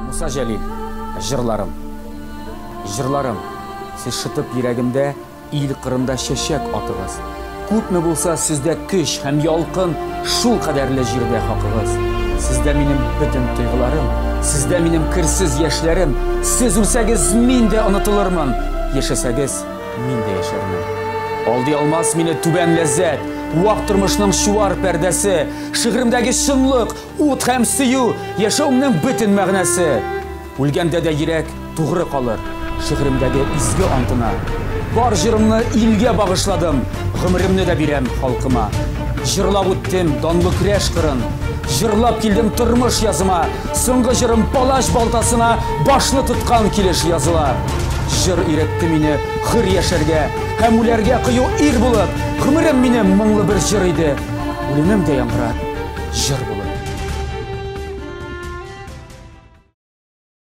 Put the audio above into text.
Муса Жәлил, жырларым. Жырларым, сіз шытып йөрәгемдә, ил кырында чәчәк атыгыз. Күпме булса сездә көч һәм ялкын, шул кадәрле җирдә хакыгыз. Сездә минем бөтен тойгыларым, сездә минем керсез яшьләрем. Сез үлсәгез, мин дә онытылырмын, яшәсәгез, мин дә яшәрмен. Алдый алмас мине түбән ләззәт, вак тормышның чуар пәрдәсе, шигъремдәге чынлык, ут һәм сөю, яшәүемнең бөтен мәгънәсе. Үлгәндә дә йөрәк тугры калыр, шигъремдәге изге антына. Бар җырымны илгә багышладым, гомремне дә бирәм халкыма. Җырлап үттем данлы көрәш кырын, җырлап килдем тормыш языма. Соңгы җырым палач балтасына башны тоткан килеш языла. Җыр өйрәтте мине хөр яшәргә һәм үләргә кыю ир булып. Гомерем минем моңлы бер җыр иде, үлемем дә яңгырап җыр булып.